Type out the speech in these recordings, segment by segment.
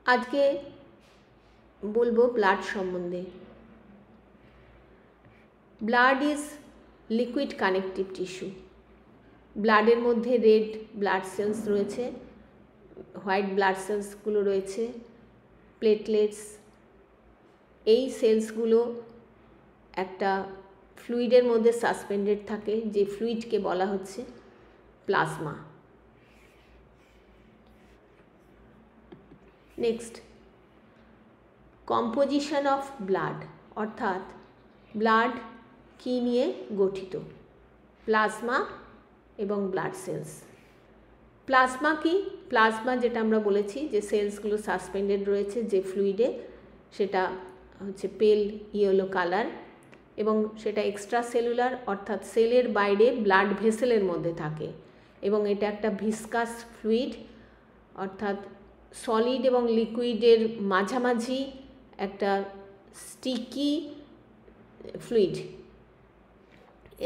आज के बोलबो ब्लाड सम्बन्धे। Blood is liquid connective tissue. ब्लाडेर मध्य रेड ब्लाड सेल्स रयेछे, व्हाइट ब्लाड सेल्सगुलो रयेछे, प्लेटलेट्स। এই সেলসগুলো একটা ফ্লুইডের মধ্যে সাসপেন্ডেড থাকে, যে ফ্লুইডকে বলা হচ্ছে plasma. Next, composition of blood, অর্থাৎ ব্লাড কী নিয়ে গঠিত? প্লাজমা এবং ব্লাড সেলস। প্লাজমা কি? প্লাজমা যেটা আমরা বলেছি যে সেলসগুলো সাসপেন্ডেড রয়েছে যে ফ্লুইডে, সেটা হচ্ছে পেল ইয়েলো কালার এবং সেটা এক্সট্রা সেলুলার, অর্থাৎ সেলের বাইরে ব্লাড ভেসেলের মধ্যে থাকে এবং এটা একটা ভিসকাস ফ্লুইড, অর্থাৎ সলিড এবং লিকুইডের মাঝামাঝি একটা sticky fluid.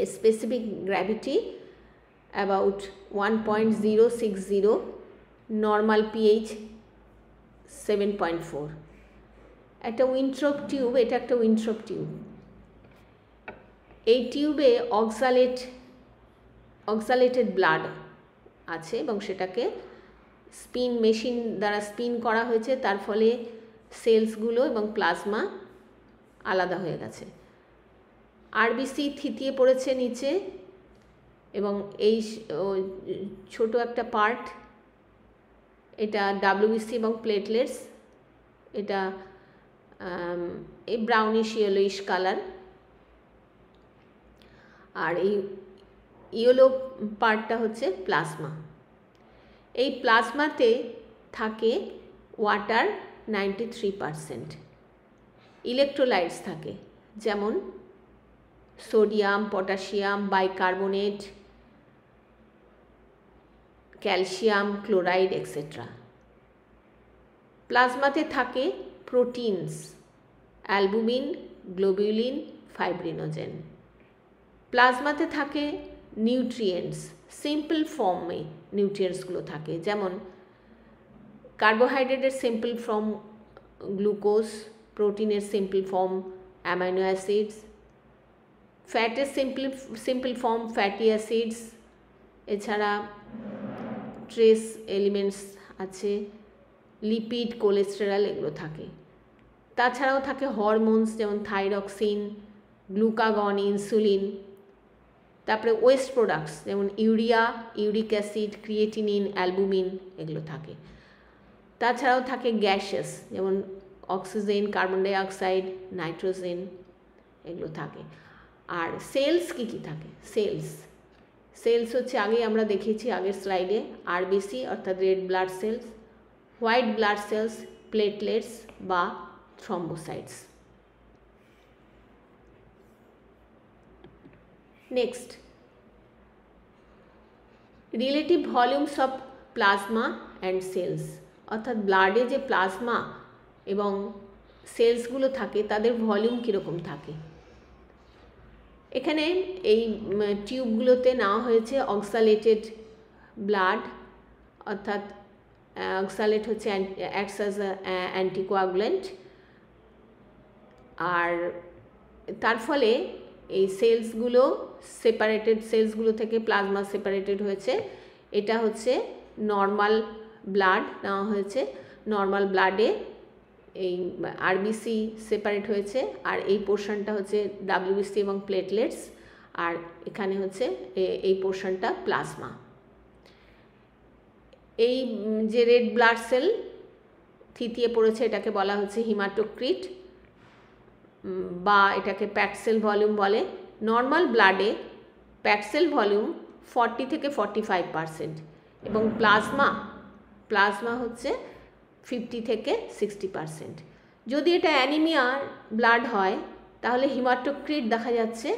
A specific gravity about 1.060, normal pH 7.4। একটা উইন্ট্রপ টিউব, এটা একটা উইন্ট্রপ টিউব। এই টিউবে অক্সালেটেড ব্লাড আছে এবং সেটাকে স্পিন মেশিন দ্বারা স্পিন করা হয়েছে, তার ফলে সেলসগুলো এবং প্লাজমা আলাদা হয়ে গেছে। আরবিসি থিতিয়ে পড়েছে নিচে এবং এই ছোট একটা পার্ট, এটা ডাব্লিউবিসি এবং প্লেটলেটস, এটা এই ব্রাউনিশ ইয়েলোইশ কালার। আর এই ইয়েলো পার্টটা হচ্ছে প্লাজমা। এই প্লাজমাতে থাকে ওয়াটার 93%, ইলেকট্রোলাইটস থাকে যেমন sodium, potassium, bicarbonate, calcium, chloride etcetera. প্লাজমাতে থাকে প্রোটিনস, অ্যালবুমিন, গ্লোবিউলিন, ফাইব্রিনোজেন। প্লাজমাতে থাকে নিউট্রিয়েন্টস, সিম্পল ফর্মে নিউট্রিয়েন্টসগুলো থাকে, যেমন কার্বোহাইড্রেটের সিম্পল ফর্ম গ্লুকোজ, প্রোটিনের সিম্পল ফর্ম অ্যামাইনো অ্যাসিডস, ফ্যাটের সিম্পল ফর্ম ফ্যাটি অ্যাসিডস, এছাড়া ট্রেস এলিমেন্টস আছে, লিপিড, কোলেস্টেরল, এগুলো থাকে। তাছাড়াও থাকে হরমোনস যেমন থাইরক্সিন, গ্লুকাগন, ইনসুলিন। তারপরে ওয়েস্ট প্রোডাক্টস যেমন urea, uric acid, creatinine, albumin, এগুলো থাকে। তাছাড়াও থাকে গ্যাসেস যেমন অক্সিজেন, কার্বন ডাইঅক্সাইড, নাইট্রোজেন, এগুলো থাকে। আর সেলস কী কী থাকে? সেলস হচ্ছে আগেই আমরা দেখিয়েছি আগের স্লাইডে, আরবিসি অর্থাৎ red blood cells, white blood cells, platelets বা thrombocytes. Next, relative volumes of plasma and cells, অর্থাৎ ব্লাডে যে প্লাজমা এবং সেলসগুলো থাকে তাদের ভলিউম কীরকম থাকে। এখানে এই টিউবগুলোতে নেওয়া হয়েছে অক্সালেটেড ব্লাড, অর্থাৎ অক্সালেট হচ্ছে অ্যাক্টস অ্যাজ অ্যান্টিকোয়াগুলেন্ট, আর তার ফলে এই সেলসগুলো সেলসগুলো থেকে প্লাজমা সেপারেটেড হয়েছে। এটা হচ্ছে নর্মাল ব্লাড নেওয়া হয়েছে, নর্মাল ব্লাডে এই আরবিসি সেপারেট হয়েছে, আর এই পোর্শনটা হচ্ছে ডাব্লিউবিসি এবং প্লেটলেটস, আর এখানে হচ্ছে এই পোর্শনটা প্লাজমা। এই যে রেড ব্লাড সেল থিতিয়ে পড়েছে এটাকে বলা হচ্ছে হিমাটোক্রিট বা এটাকে প্যাকড সেল ভলিউম বলে। নর্মাল ব্লাডে প্যাকড সেল ভলিউম 40 থেকে 45% এবং প্লাজমা হচ্ছে 50 থেকে 60%। যদি এটা অ্যানিমিয়ার ব্লাড হয় তাহলে হিমাটোক্রিট দেখা যাচ্ছে,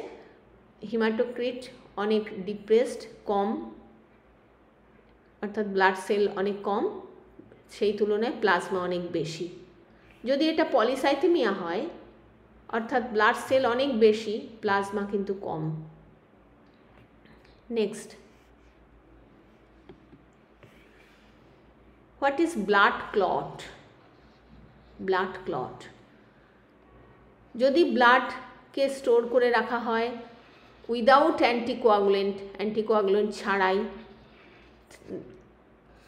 হিমাটোক্রিট অনেক ডিপ্রেসড, কম, অর্থাৎ ব্লাড সেল অনেক কম, সেই তুলনায় প্লাজমা অনেক বেশি। যদি এটা পলিসাইথেমিয়া হয় অর্থাৎ ব্লাড সেল অনেক বেশি, প্লাজমা কিন্তু কম। Next, what is blood clot? Blood clot. যদি ব্লাডকে স্টোর করে রাখা হয় উইদাউট অ্যান্টিকোয়াগুলেন্ট ছাড়াই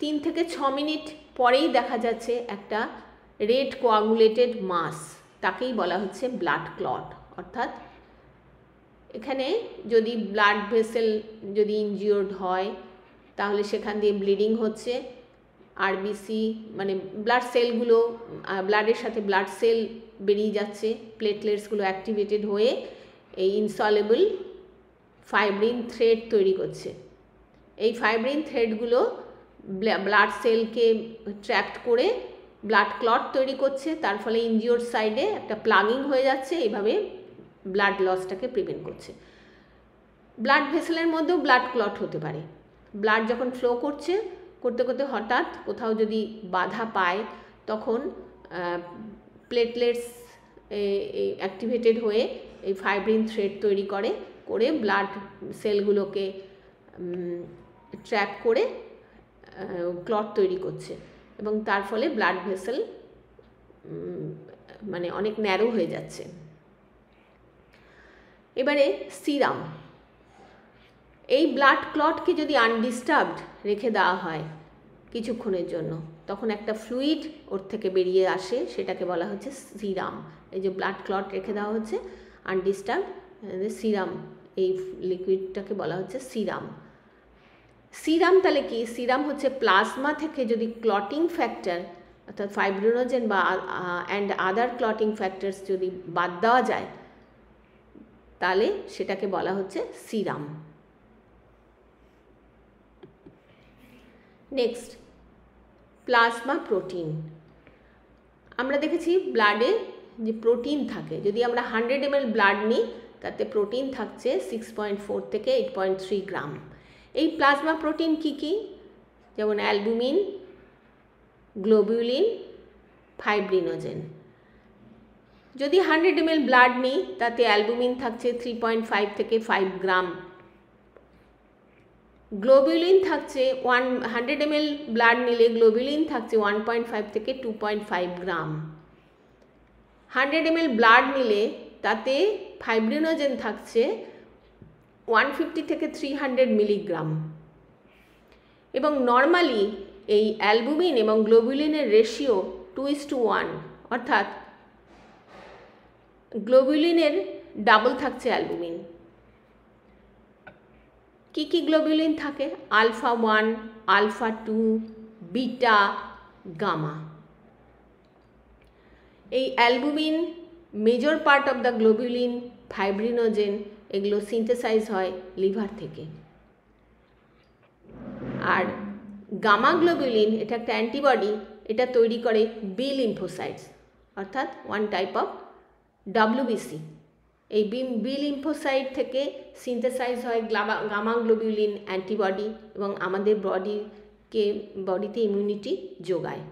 3 থেকে 6 মিনিট পরেই দেখা যাচ্ছে একটা রেড কোয়াগুলেটেড মাস, তাকেই বলা হচ্ছে ব্লাড ক্লট। অর্থাৎ এখানে যদি ব্লাড ভেসেল যদি ইনজিওর্ড হয় তাহলে সেখান দিয়ে ব্লিডিং হচ্ছে, আরবিসি মানে ব্লাড সেলগুলো, ব্লাডের সাথে ব্লাড সেল বেরিয়ে যাচ্ছে, প্লেটলেটসগুলো অ্যাক্টিভেটেড হয়ে এই ইনসলেবল ফাইব্রিন থ্রেড তৈরি করছে। এই ফাইব্রিন থ্রেডগুলো ব্লাড সেলকে ট্র্যাপড করে ব্লাড ক্লট তৈরি করছে, তার ফলে ইনজিওর্ড সাইডে একটা প্লাগিং হয়ে যাচ্ছে, এইভাবে ব্লাড লসটাকে প্রিভেন্ট করছে। ব্লাড ভেসেলের মধ্যেও ব্লাড ক্লট হতে পারে। ব্লাড যখন ফ্লো করতে করতে হঠাৎ কোথাও যদি বাধা পায় তখন প্লেটলেটস অ্যাক্টিভেটেড হয়ে এই ফাইব্রিন থ্রেড তৈরি করে ব্লাড সেলগুলোকে ট্র্যাপ করে ক্লট তৈরি করছে, এবং তার ফলে ব্লাড ভেসেল মানে অনেক ন্যারো হয়ে যাচ্ছে। এবারে সিরাম। এই ব্লাড ক্লটকে যদি আনডিস্টার্বড রেখে দেওয়া হয় কিছুক্ষণের জন্য, তখন একটা ফ্লুইড ওর থেকে বেরিয়ে আসে, সেটাকে বলা হচ্ছে সিরাম। এই যে ব্লাড ক্লট রেখে দেওয়া হচ্ছে আনডিস্টার্বড, সিরাম, এই লিকুইডটাকে বলা হচ্ছে সিরাম। সিরাম তাহলে কি? সিরাম হচ্ছে প্লাজমা থেকে যদি ক্লটিং ফ্যাক্টর অর্থাৎ ফাইব্রিনোজেন বা অ্যান্ড আদার ক্লটিং ফ্যাক্টরস যদি বাদ দেওয়া যায় তাহলে সেটাকে বলা হচ্ছে সিরাম। Next, plasma protein. আমরা দেখেছি ব্লাডে যে প্রোটিন থাকে, যদি আমরা 100 ml ব্লাড নিই তাতে প্রোটিন থাকছে 6.4 থেকে 8.3 গ্রাম। এই প্লাজমা প্রোটিন কি কি? যেমন অ্যালবুমিন, গ্লোবিউলিন, ফাইব্রিনোজেন। যদি 100 ml ব্লাড নিই তাতে অ্যালবুমিন থাকছে 3.5 থেকে 5 গ্রাম, গ্লোবিউলিন থাকছে 100 ml ব্লাড নিলে গ্লোবিউলিন থাকছে 1.5 থেকে 2.5 গ্রাম। 100 ml ব্লাড নিলে তাতে ফাইব্রিনোজেন থাকছে 150 থেকে 300 মিলিগ্রাম। এবং নর্মালি এই অ্যালবুমিন এবং গ্লোবিউলিনের রেশিও 2:1, অর্থাৎ গ্লোবিউলিনের ডাবল থাকছে অ্যালবুমিন। কি কি গ্লোবিউলিন থাকে? Alpha 1, alpha 2, beta, gamma. এই albumin, major part of the globulin, fibrinogen, এগুলো সিনথেসাইজ হয় লিভার থেকে। আর গামা গ্লোবিউলিন এটা একটা অ্যান্টিবডি, এটা তৈরি করে বি লিম্ফোসাইটস, অর্থাৎ ওয়ান টাইপ অফ WBC। এই বি লিম্ফোসাইট থেকে সিনথেসাইজ হয় গামা গ্লোবিউলিন অ্যান্টিবডি, এবং আমাদের বডিতে ইমিউনিটি যোগায়।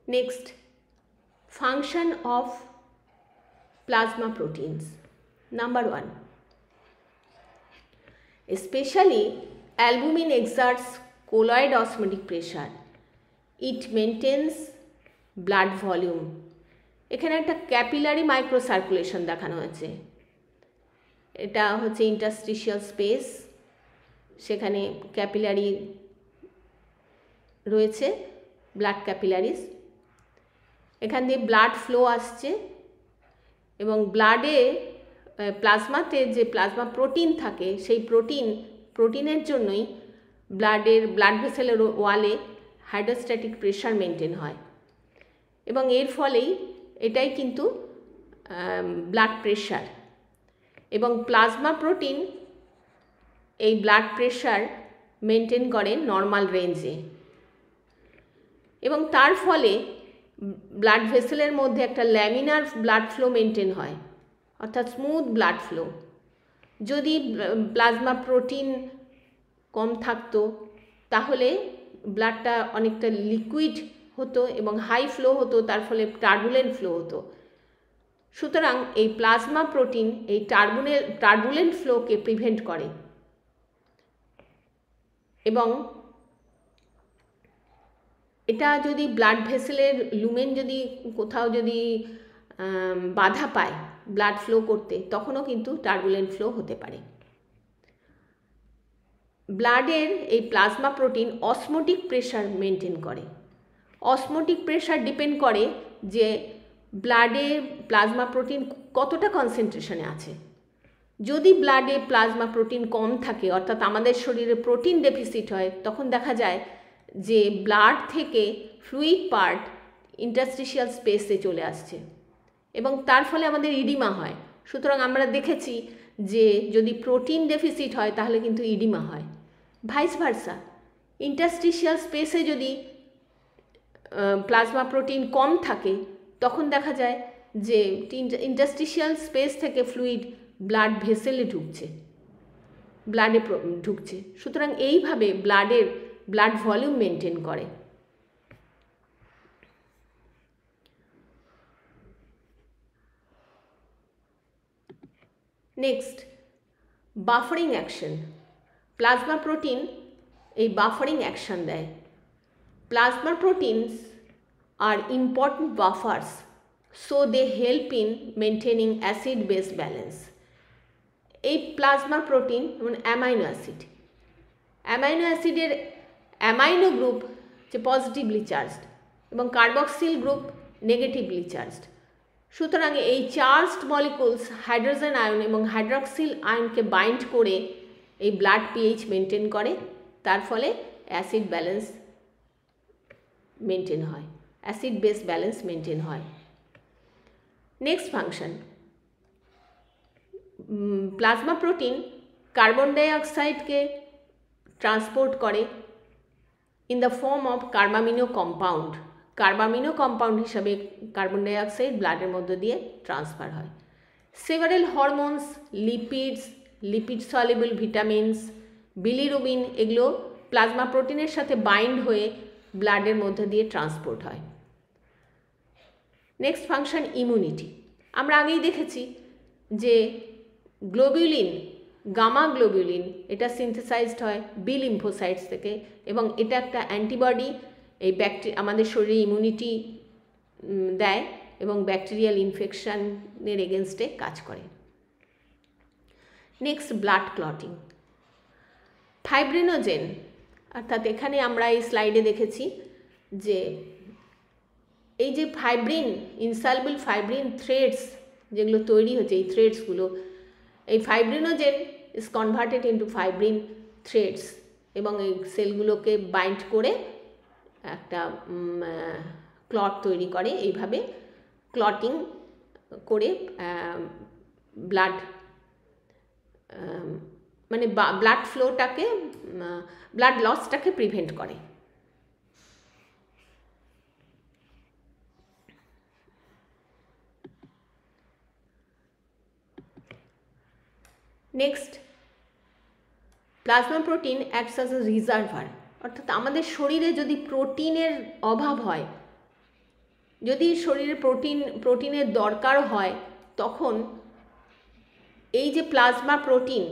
Next, function of plasma proteins. Number 1, especially albumin exerts colloid osmotic pressure. It maintains blood volume. এখানে একটা ক্যাপিলারি মাইক্রোসার্কুলেশন দেখানো হয়েছে। এটা হচ্ছে ইন্টারস্টিশিয়াল স্পেস, সেখানে ক্যাপিলারি রয়েছে, ব্লাড ক্যাপিলারিস। এখান দিয়ে ব্লাড ফ্লো আসছে, এবং ব্লাডে প্লাজমাতে যে প্লাজমা প্রোটিন থাকে সেই প্রোটিনের জন্যই ব্লাড ভেসেলের ওয়ালে হাইড্রোস্ট্যাটিক প্রেশার মেনটেন হয়, এবং এর ফলেই এটাই কিন্তু ব্লাড প্রেশার। এবং প্লাজমা প্রোটিন এই ব্লাড প্রেশার মেনটেন করে নর্মাল রেঞ্জে, এবং তার ফলে ব্লাড ভেসেলের মধ্যে একটা ল্যামিনার ব্লাড ফ্লো মেনটেন হয়, অর্থাৎ স্মুথ ব্লাড ফ্লো। যদি প্লাজমা প্রোটিন কম থাকতো তাহলে ব্লাডটা অনেকটা লিকুইড হতো এবং হাই ফ্লো হতো, তার ফলে টার্বুলেন্ট ফ্লো হতো। সুতরাং এই প্লাজমা প্রোটিন এই টার্বুলেন্ট ফ্লোকে প্রিভেন্ট করে, এবং এটা যদি ব্লাড ভেসেলের লুমেন যদি কোথাও যদি বাধা পায় ব্লাড ফ্লো করতে, তখনও কিন্তু টার্বুলেন্ট ফ্লো হতে পারে। ব্লাডের এই plasma protein osmotic pressure maintain করে। অসমোটিক প্রেশার ডিপেন্ড করে যে ব্লাডে প্লাজমা প্রোটিন কতটা কনসেন্ট্রেশনে আছে। যদি ব্লাডে প্লাজমা প্রোটিন কম থাকে, অর্থাৎ আমাদের শরীরে প্রোটিন ডেফিসিট হয়, তখন দেখা যায় যে ব্লাড থেকে ফ্লুইড পার্ট ইন্টারস্টিশিয়াল স্পেসে চলে আসছে এবং তার ফলে আমাদের ইডিমা হয়। সুতরাং আমরা দেখেছি যে যদি প্রোটিন ডেফিসিট হয় তাহলে কিন্তু ইডিমা হয়। ভাইস ভার্সা, ইন্টারস্টিশিয়াল স্পেসে যদি প্লাজমা প্রোটিন কম থাকে তখন দেখা যায় যে ইন্টারস্টিশিয়াল স্পেস থেকে ফ্লুইড ব্লাড ভেসেলে ব্লাডে ঢুকছে। সুতরাং এইভাবে ব্লাড ভলিউম মেনটেন করে। Next, buffering action. Plasma protein এই বাফারিং অ্যাকশন দেয়। Plasma proteins are important buffers, so they help in maintaining acid base balance. এই প্লাজমা প্রোটিন যেমন অ্যামাইনো অ্যাসিডের অ্যামাইনো গ্রুপ যে পজিটিভলি চার্জড এবং কার্বক্সিল গ্রুপ নেগেটিভলি চার্জড। সুতরাং এই charged molecules hydrogen ion এবং হাইড্রক্সিল আয়নকে বাইন্ড করে এই ব্লাড পিএইচ মেনটেন করে, তার ফলে অ্যাসিড ব্যালেন্স মেনটেন হয়, অ্যাসিড বেস ব্যালেন্স মেনটেন হয়। Next function, plasma protein carbon ডাইঅক্সাইডকে ট্রান্সপোর্ট করে in the form of carbamino compound. Carbamino compound হিসাবে কার্বন ডাইঅক্সাইড ব্লাডের মধ্য দিয়ে ট্রান্সফার হয়। Several hormones, lipid soluble vitamins, bilirubin, এগুলো প্লাজমা প্রোটিনের সাথে বাইন্ড হয়ে ব্লাডের মধ্যে দিয়ে ট্রান্সপোর্ট হয়। Next function, immunity. আমরা আগেই দেখেছি যে গ্লোবিউলিন, গামা গ্লোবিউলিন, এটা সিনথেসাইজড হয় বি লিম্ফোসাইটস থেকে এবং এটা একটা অ্যান্টিবডি, এই আমাদের শরীরে ইমিউনিটি দেয় এবং ব্যাকটেরিয়াল ইনফেকশনের এগেনস্টে কাজ করে। Next, blood clotting. ফাইব্রিনোজেন, অর্থাৎ এখানে আমরা এই স্লাইডে দেখেছি যে এই যে ফাইব্রিন, ইনসলুবল ফাইব্রিন থ্রেডস যেগুলো তৈরি হচ্ছে, এই থ্রেডসগুলো, এই fibrinogen is converted into fibrin threads এবং এই সেলগুলোকে বাইন্ড করে একটা ক্লট তৈরি করে। এইভাবে ক্লটিং করে ব্লাড মানে ব্লাড ফ্লোটাকে, ব্লাড লসটাকে প্রিভেন্ট করে। Next, plasma protein acts as a reservoir, অর্থাৎ আমাদের শরীরে যদি প্রোটিনের অভাব হয়, যদি শরীরে প্রোটিনের দরকার হয়, তখন এই যে প্লাজমা প্রোটিন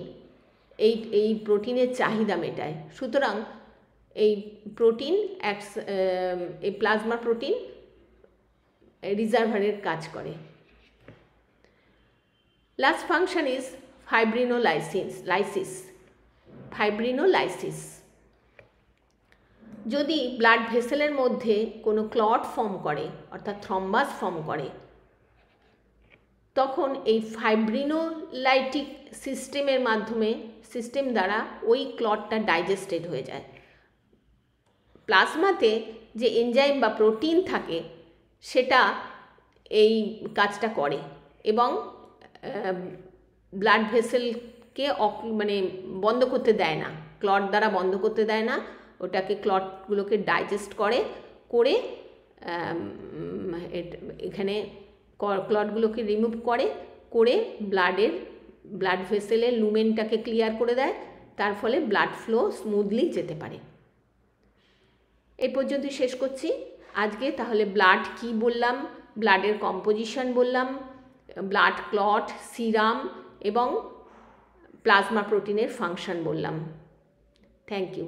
এই প্রোটিনের চাহিদা মেটায়। সুতরাং এই প্রোটিন এই প্লাজমা প্রোটিন রিজার্ভারের কাজ করে। Last function is fibrinolysis. যদি ব্লাড ভেসেলের মধ্যে কোনো ক্লট ফর্ম করে, অর্থাৎ থ্রম্বাস ফর্ম করে, তখন এই ফাইব্রিনোলাইটিক সিস্টেম দ্বারা ওই ক্লটটা ডাইজেস্টেড হয়ে যায়। প্লাজমাতে যে এনজাইম বা প্রোটিন থাকে সেটা এই কাজটা করে এবং ব্লাড ভেসেলকে মানে বন্ধ করতে দেয় না, ক্লট দ্বারা বন্ধ করতে দেয় না, ওটাকে ক্লটগুলোকে ডাইজেস্ট করে এখানে ক্লটগুলোকে রিমুভ করে ব্লাড ভেসেলের লুমেনটাকে ক্লিয়ার করে দেয়, তার ফলে ব্লাড ফ্লো স্মুথলি যেতে পারে। এই পর্যন্ত শেষ করছি আজকে। তাহলে ব্লাড কি বললাম, ব্লাডের কম্পোজিশন বললাম, ব্লাড ক্লট, সিরাম এবং প্লাজমা প্রোটিনের ফাংশন বললাম। Thank you.